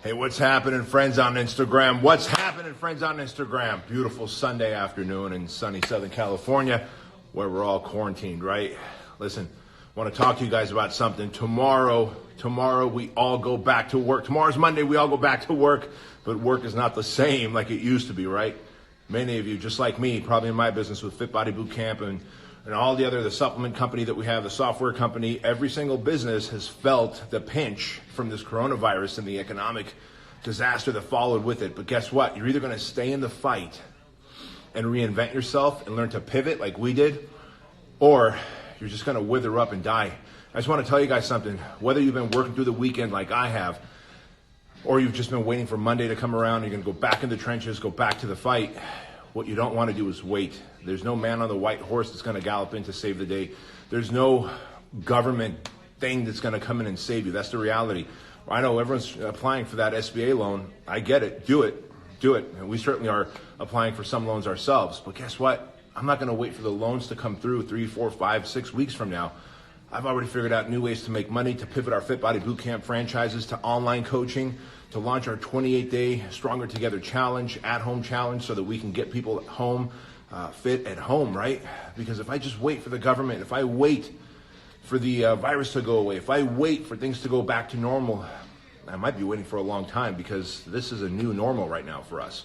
Hey, what's happening, friends on Instagram? What's happening, friends on Instagram? Beautiful Sunday afternoon in sunny Southern California, where we're all quarantined, right? Listen, I want to talk to you guys about something. Tomorrow we all go back to work. Tomorrow's Monday, we all go back to work, but work is not the same like it used to be, right? Many of you, just like me, probably in my business with Fit Body Bootcamp and all the supplement company that we have, the software company, every single business has felt the pinch from this coronavirus and the economic disaster that followed with it. But guess what? You're either going to stay in the fight and reinvent yourself and learn to pivot like we did, or you're just going to wither up and die. I just want to tell you guys something. Whether you've been working through the weekend like I have, or you've just been waiting for Monday to come around, you're going to go back in the trenches, go back to the fight. What you don't want to do is wait. There's no man on the white horse that's going to gallop in to save the day. There's no government thing that's going to come in and save you. That's the reality. I know everyone's applying for that SBA loan. I get it. Do it. And we certainly are applying for some loans ourselves. But guess what? I'm not going to wait for the loans to come through 3, 4, 5, 6 weeks from now. I've already figured out new ways to make money, to pivot our Fit Body Bootcamp franchises to online coaching, to launch our 28-day Stronger Together Challenge, at-home challenge, so that we can get people at home, fit at home, right? Because if I just wait for the government, if I wait for the virus to go away, if I wait for things to go back to normal, I might be waiting for a long time, because this is a new normal right now for us.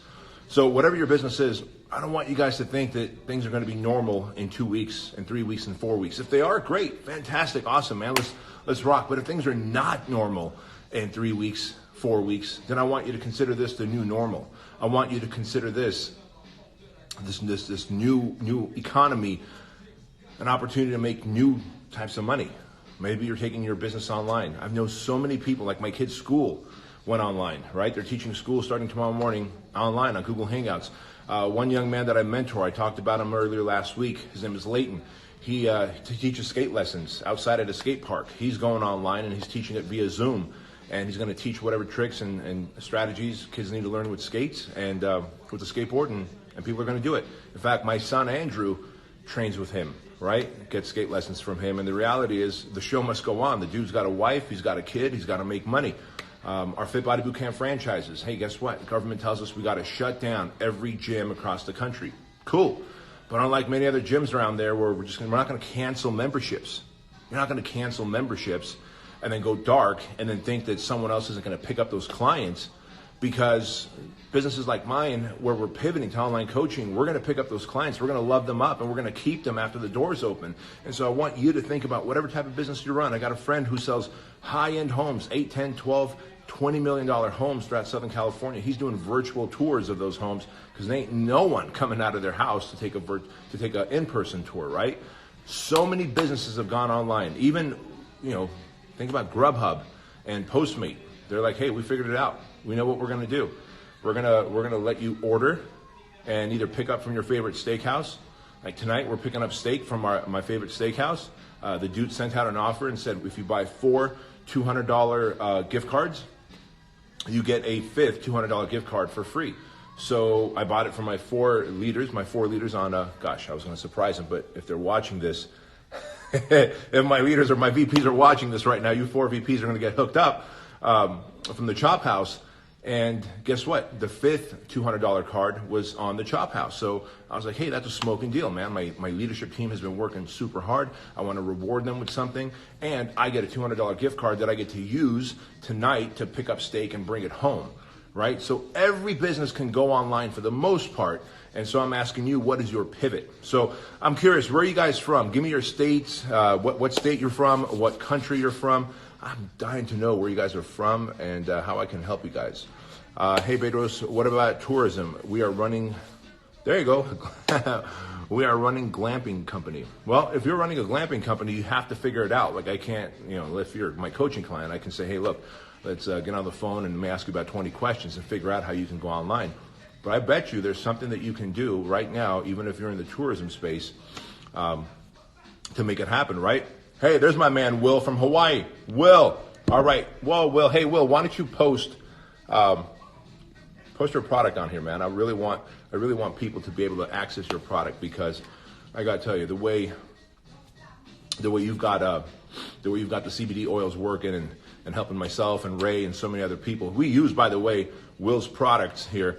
So whatever your business is, I don't want you guys to think that things are going to be normal in 2 weeks, and 3 weeks, and 4 weeks. If they are, great, fantastic, awesome, man, let's rock. But if things are not normal in 3 weeks, 4 weeks, then I want you to consider this the new normal. I want you to consider this new economy an opportunity to make new types of money. Maybe you're taking your business online. I've known so many people, like my kids' school went online, right? They're teaching school starting tomorrow morning online on Google Hangouts. One young man that I mentor, I talked about him earlier last week. His name is Layton. He teaches skate lessons outside at a skate park. He's going online and he's teaching it via Zoom. And he's going to teach whatever tricks and strategies kids need to learn with skates and with the skateboard, and people are going to do it. In fact, my son Andrew trains with him, right? Gets skate lessons from him. And the reality is the show must go on. The dude's got a wife, he's got a kid, he's got to make money. Our Fit Body Bootcamp franchises, hey, guess what? The government tells us we got to shut down every gym across the country. Cool. But unlike many other gyms around there where we're not going to cancel memberships. You're not going to cancel memberships and then go dark and then think that someone else isn't going to pick up those clients, because businesses like mine, where we're pivoting to online coaching, we're going to pick up those clients, we're going to love them up, and we're going to keep them after the doors open. And so I want you to think about whatever type of business you run. I got a friend who sells high-end homes, 8, 10, 12, $20 million homes throughout Southern California. He's doing virtual tours of those homes because there ain't no one coming out of their house to take an in-person tour, right? So many businesses have gone online. Even, think about GrubHub and Postmate. They're like, hey, we figured it out. We know what we're going to do. We're gonna let you order and either pick up from your favorite steakhouse. Like tonight, we're picking up steak from my favorite steakhouse. The dude sent out an offer and said, if you buy 4 $200 gift cards, you get a 5th $200 gift card for free. So I bought it for my 4 leaders on, gosh, I was going to surprise them, but if they're watching this, if my leaders or my VPs are watching this right now, you 4 VPs are going to get hooked up from the Chop House. And guess what? The 5th $200 card was on the Chop House. So I was like, hey, that's a smoking deal, man. My leadership team has been working super hard. I want to reward them with something. And I get a $200 gift card that I get to use tonight to pick up steak and bring it home, right? So every business can go online for the most part. And so I'm asking you, what is your pivot? So I'm curious, where are you guys from? Give me your states, what state you're from, what country you're from. I'm dying to know where you guys are from and how I can help you guys. Hey, Bedros, what about tourism? We are running, there you go. We are running glamping company. Well, if you're running a glamping company, you have to figure it out. Like I can't, if you're my coaching client, I can say, hey, look, let's get on the phone and ask you about 20 questions and figure out how you can go online. But I bet you there's something that you can do right now, even if you're in the tourism space, to make it happen, right? Hey, there's my man, Will from Hawaii. Will. All right. Well, Will. Hey, Will, why don't you post your product on here, man? I really want people to be able to access your product, because I got to tell you, the way you've got the CBD oils working and and helping myself and Ray and so many other people. We use, by the way, Will's products here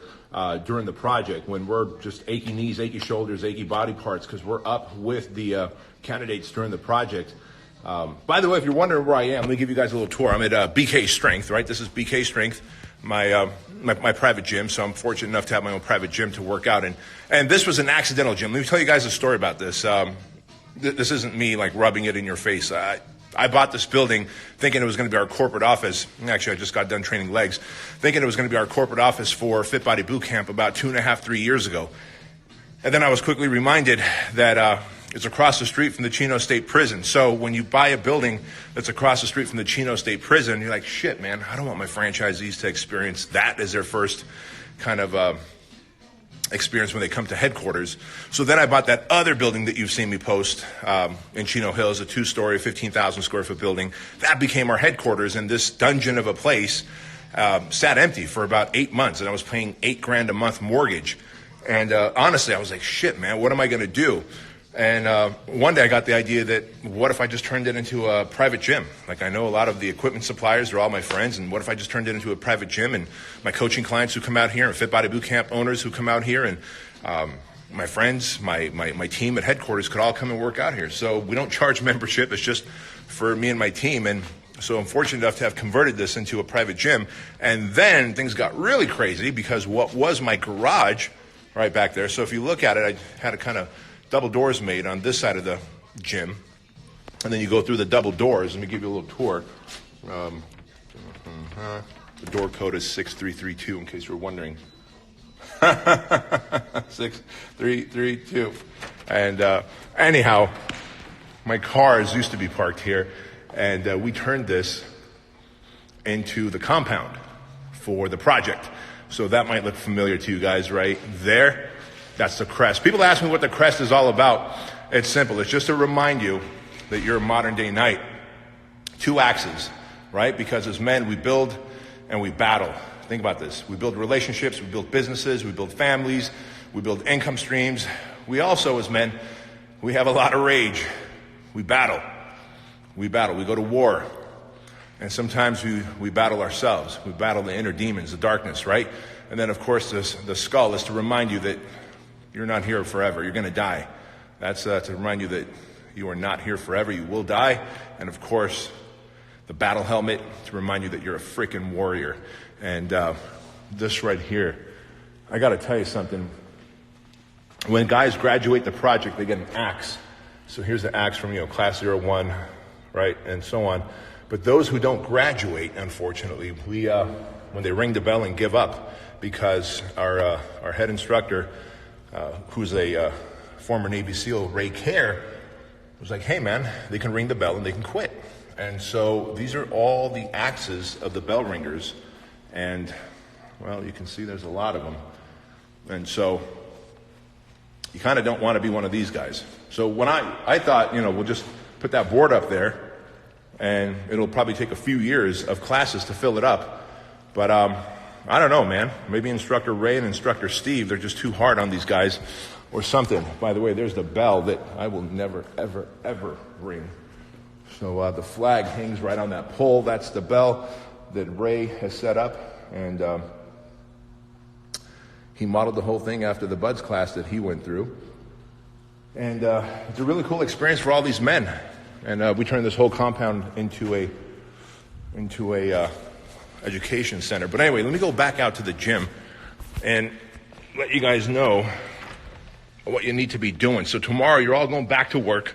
during the project when we're just achy knees, achy shoulders, achy body parts, because we're up with the candidates during the project. By the way, if you're wondering where I am, let me give you guys a little tour. I'm at BK Strength, right? This is BK Strength, my private gym. So I'm fortunate enough to have my own private gym to work out in. And this was an accidental gym. Let me tell you guys a story about this. This isn't me like rubbing it in your face. I bought this building thinking it was going to be our corporate office. Actually, I just got done training legs, thinking it was going to be our corporate office for Fit Body Boot Camp about 2.5, 3 years ago. And then I was quickly reminded that it's across the street from the Chino State Prison. So when you buy a building that's across the street from the Chino State Prison, you're like, shit, man, I don't want my franchisees to experience that as their first kind of experience when they come to headquarters. So then I bought that other building that you've seen me post in Chino Hills, a 2-story, 15,000 square foot building. That became our headquarters, and this dungeon of a place sat empty for about 8 months, and I was paying $8,000 a month mortgage. And honestly, I was like, shit, man, what am I going to do? And one day I got the idea that what if I just turned it into a private gym? Like, I know a lot of the equipment suppliers, they're all my friends, and what if I just turned it into a private gym, and my coaching clients who come out here and Fit Body Boot Camp owners who come out here, and my friends, my team at headquarters could all come and work out here. So we don't charge membership. It's just for me and my team. And so I'm fortunate enough to have converted this into a private gym. And then things got really crazy because what was my garage right back there. So if you look at it, I had a kind of double doors made on this side of the gym, and then you go through the double doors. Let me give you a little tour. The door code is 6332, in case you were wondering. 6332. And anyhow, my cars used to be parked here, and we turned this into the compound for the project. So that might look familiar to you guys right there. That's the crest. People ask me what the crest is all about. It's simple. It's just to remind you that you're a modern day knight. 2 axes, right? Because as men, we build and we battle. Think about this. We build relationships, we build businesses, we build families, we build income streams. We also, as men, we have a lot of rage. We battle. We go to war. And sometimes we battle ourselves. We battle the inner demons, the darkness, right? And then, of course, the skull is to remind you that you're not here forever. You're going to die. That's to remind you that you are not here forever. You will die. And, of course, the battle helmet to remind you that you're a freaking warrior. And this right here, I got to tell you something. When guys graduate the project, they get an axe. So here's the axe from, class 01, right, and so on. But those who don't graduate, unfortunately, when they ring the bell and give up, because our head instructor, who's a former Navy SEAL, Ray Care, was like, hey, man, they can ring the bell and they can quit. And so these are all the axes of the bell ringers. And, well, you can see there's a lot of them. And so you kind of don't want to be one of these guys. So when I thought, we'll just put that board up there, and it'll probably take a few years of classes to fill it up. But I don't know, man. Maybe Instructor Ray and Instructor Steve, they're just too hard on these guys or something. By the way, there's the bell that I will never, ever, ever ring. So the flag hangs right on that pole. That's the bell that Ray has set up. And he modeled the whole thing after the Buds class that he went through. And it's a really cool experience for all these men. And we turned this whole compound into a education center. But anyway, let me go back out to the gym and let you guys know what you need to be doing. So tomorrow you're all going back to work,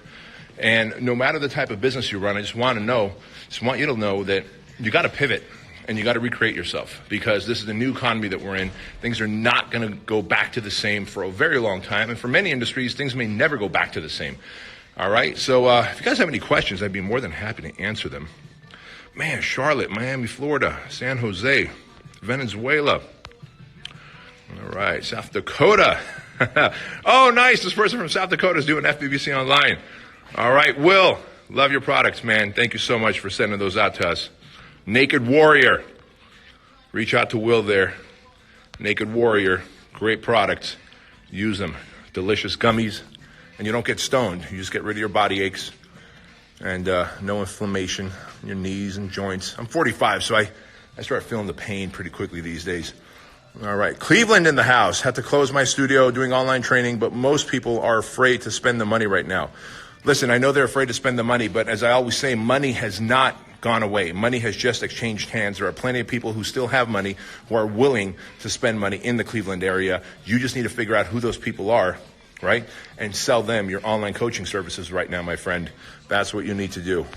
and no matter the type of business you run, I just want you to know that you got to pivot and you got to recreate yourself, because this is the new economy that we're in. Things are not going to go back to the same for a very long time, and for many industries, things may never go back to the same. All right, so if you guys have any questions, I'd be more than happy to answer them. Man, Charlotte, Miami, Florida, San Jose, Venezuela. All right, South Dakota. Oh, nice. This person from South Dakota is doing FBBC online. All right, Will, love your products, man. Thank you so much for sending those out to us. Naked Warrior. Reach out to Will there. Naked Warrior. Great products. Use them. Delicious gummies. And you don't get stoned. You just get rid of your body aches. and no inflammation in your knees and joints. I'm 45, so I start feeling the pain pretty quickly these days. All right, Cleveland in the house. Had to close my studio doing online training, but most people are afraid to spend the money right now. Listen, I know they're afraid to spend the money, but as I always say, money has not gone away. Money has just exchanged hands. There are plenty of people who still have money, who are willing to spend money in the Cleveland area. You just need to figure out who those people are, right? And sell them your online coaching services right now, my friend. That's what you need to do.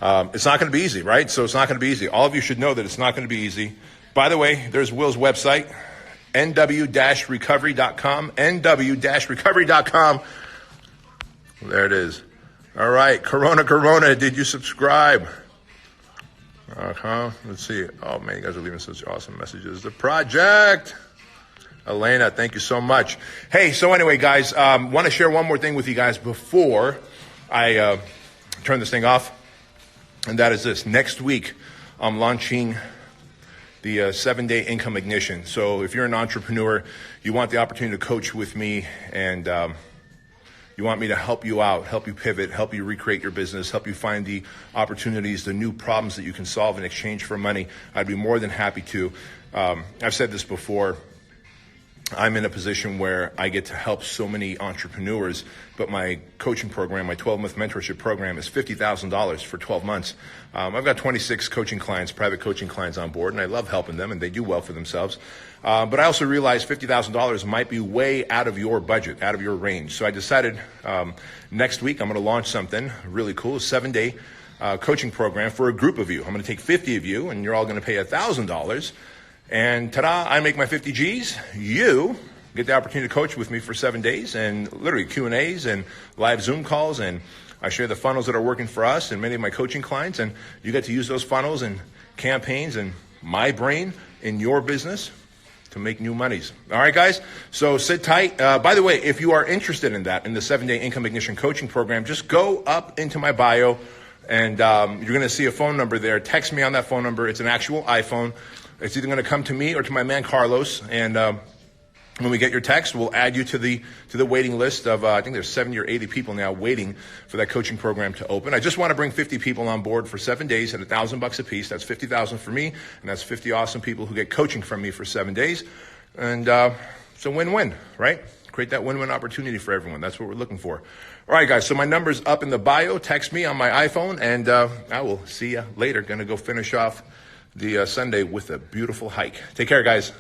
It's not going to be easy, right? So it's not going to be easy. All of you should know that it's not going to be easy. By the way, there's Will's website, nw-recovery.com, nw-recovery.com. There it is. All right, Corona, did you subscribe? Let's see. Oh, man, you guys are leaving such awesome messages. The project. Elena, thank you so much. Hey, so anyway, guys, want to share one more thing with you guys before I turn this thing off, and that is this. Next week, I'm launching the 7-day income ignition. So if you're an entrepreneur, you want the opportunity to coach with me, and you want me to help you out, help you pivot, help you recreate your business, help you find the opportunities, the new problems that you can solve in exchange for money, I'd be more than happy to. I've said this before. I'm in a position where I get to help so many entrepreneurs, but my coaching program, my 12-month mentorship program, is $50,000 for 12 months. I've got 26 coaching clients, private coaching clients on board, and I love helping them, and they do well for themselves. But I also realize $50,000 might be way out of your budget, out of your range. So I decided next week I'm going to launch something really cool, a 7-day coaching program for a group of you. I'm going to take 50 of you, and you're all going to pay $1,000. And ta-da, I make my 50 G's. You get the opportunity to coach with me for 7 days, and literally Q&As and live Zoom calls, and I share the funnels that are working for us and many of my coaching clients, and you get to use those funnels and campaigns and my brain in your business to make new monies. All right, guys? So sit tight. By the way, if you are interested in that, in the 7-day income ignition coaching program, just go up into my bio, and you're going to see a phone number there. Text me on that phone number. It's an actual iPhone. It's either going to come to me or to my man Carlos, and when we get your text, we'll add you to the waiting list of I think there's 70 or 80 people now waiting for that coaching program to open. I just want to bring 50 people on board for 7 days at $1,000 a piece. That's $50,000 for me, and that's 50 awesome people who get coaching from me for 7 days. And it's a win-win, right? Create that win-win opportunity for everyone. That's what we're looking for. All right, guys. So my number's up in the bio. Text me on my iPhone, and I will see you later. Going to go finish off the Sunday with a beautiful hike. Take care, guys.